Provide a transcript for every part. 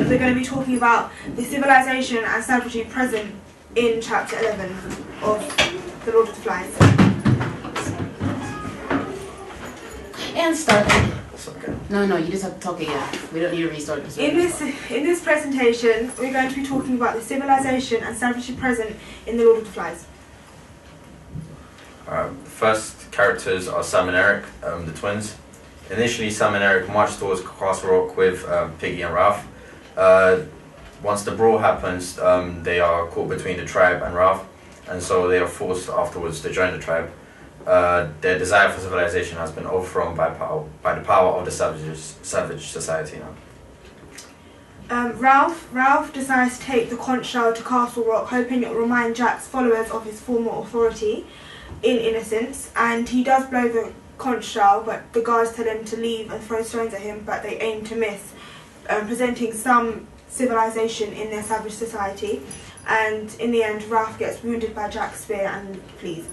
we're going to be talking about the civilization and savagery present in chapter 11 of The Lord of the Flies. And start. Okay. No, you just have to talk again. We don't need to restart this. In this presentation, we're going to be talking about the civilization and savagery present in The Lord of the Flies. The first characters are Sam and Eric, the twins. Initially, Sam and Eric marched towards Castle Rock with Piggy and Ralph. Once the brawl happens, they are caught between the tribe and Ralph, and so they are forced afterwards to join the tribe. Their desire for civilization has been overthrown by the power of the savage society now. Ralph decides to take the conch shell to Castle Rock, hoping it will remind Jack's followers of his former authority in innocence, and he does blow the conch shell, but the guards tell him to leave and throw stones at him, but they aim to miss, presenting some civilization in their savage society, and in the end Ralph gets wounded by Jack's spear and flees.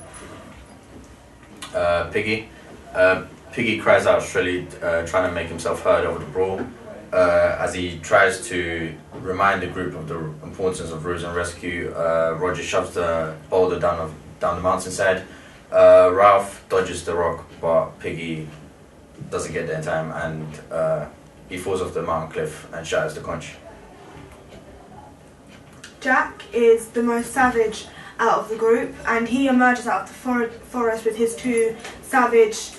Piggy cries out shrilly, trying to make himself heard over the brawl, as he tries to remind the group of the importance of rules and rescue. Roger shoves the boulder down the mountainside. Ralph dodges the rock, but Piggy doesn't get there in time, and he falls off the mountain cliff and shatters the conch. Jack is the most savage out of the group, and he emerges out of the forest with his two savage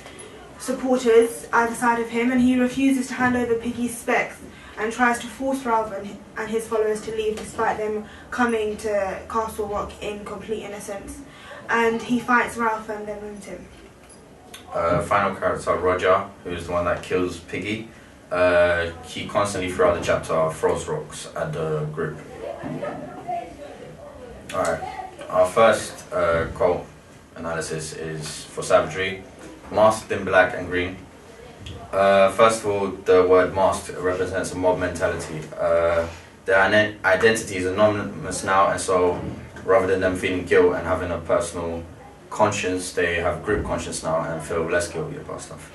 supporters either side of him, and he refuses to hand over Piggy's specs and tries to force Ralph and his followers to leave despite them coming to Castle Rock in complete innocence. And he fights Ralph and then wounds him. Final character Roger, who is the one that kills Piggy. He constantly throughout the chapter throws rocks at the group. Alright, our first quote analysis is for Savagery, masked in black and green. First of all, the word masked represents a mob mentality. Their identity is anonymous now, and so rather than them feeling guilt and having a personal conscience, they have group conscience now and feel less guilty about stuff.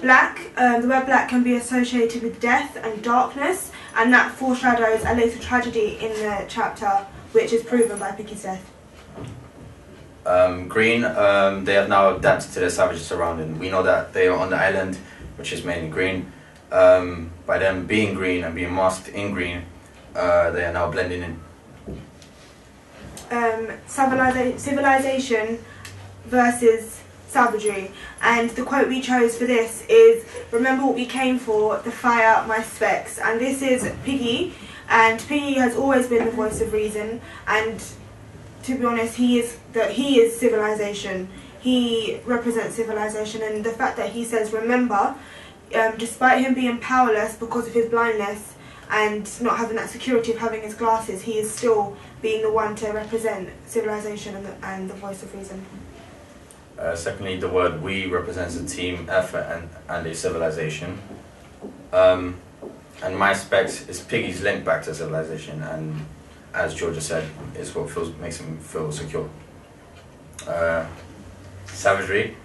Black, the word black can be associated with death and darkness, and that foreshadows a later tragedy in the chapter, which is proven by Piggy's death. Green, they have now adapted to their savage surrounding. We know that they are on the island, which is mainly green. By them being green and being masked in green, they are now blending in. Civilization versus savagery, and the quote we chose for this is, "Remember what we came for, the fire, my specs." And this is Piggy, and Piggy has always been the voice of reason, and to be honest, he is civilization. He represents civilization, and the fact that he says remember, despite him being powerless because of his blindness and not having that security of having his glasses, he is still being the one to represent civilization and the voice of reason. Secondly, the word we represents a team effort and a civilization. And my specs is Piggy's link back to civilization, and as Georgia said, is what makes him feel secure. Savagery.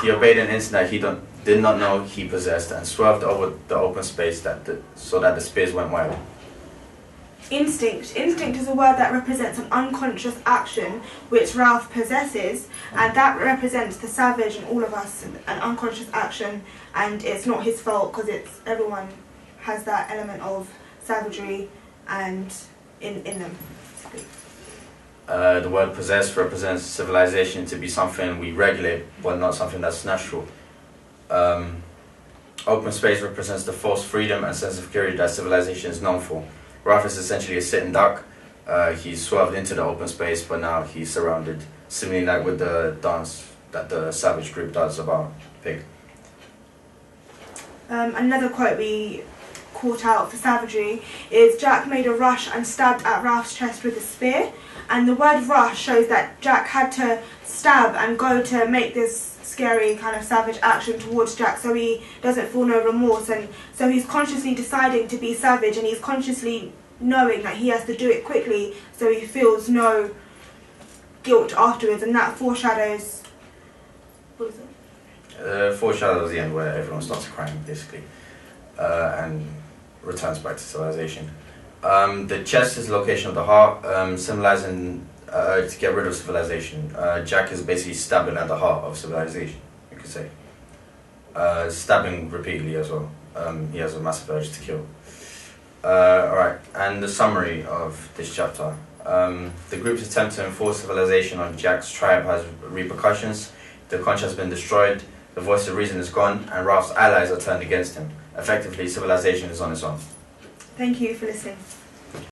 He obeyed an instinct that he did not know he possessed and swerved over the open space so that the spears went wide. Instinct. Instinct is a word that represents an unconscious action which Ralph possesses, and that represents the savage in all of us, an unconscious action, and it's not his fault because everyone has that element of savagery and in them. The word possess represents civilization to be something we regulate, but not something that's natural. Open space represents the false freedom and sense of security that civilization is known for. Ralph is essentially a sitting duck. He's swerved into the open space, but now he's surrounded, similarly like with the dance that the savage group does about Pig. Another quote we caught out for savagery is, "Jack made a rush and stabbed at Ralph's chest with a spear," and the word rush shows that Jack had to stab and go to make this scary kind of savage action towards Jack, so he doesn't feel no remorse, and so he's consciously deciding to be savage, and he's consciously knowing that he has to do it quickly so he feels no guilt afterwards, and that foreshadows, what is it? Foreshadows the end where everyone starts crying, basically. and returns back to civilization. The chest is the location of the heart, symbolizing to get rid of civilization. Jack is basically stabbing at the heart of civilization, you could say. Stabbing repeatedly as well. He has a massive urge to kill. Alright, and the summary of this chapter. The group's attempt to enforce civilization on Jack's tribe has repercussions. The conch has been destroyed, the voice of reason is gone, and Ralph's allies are turned against him. Effectively, civilization is on its own. Thank you for listening.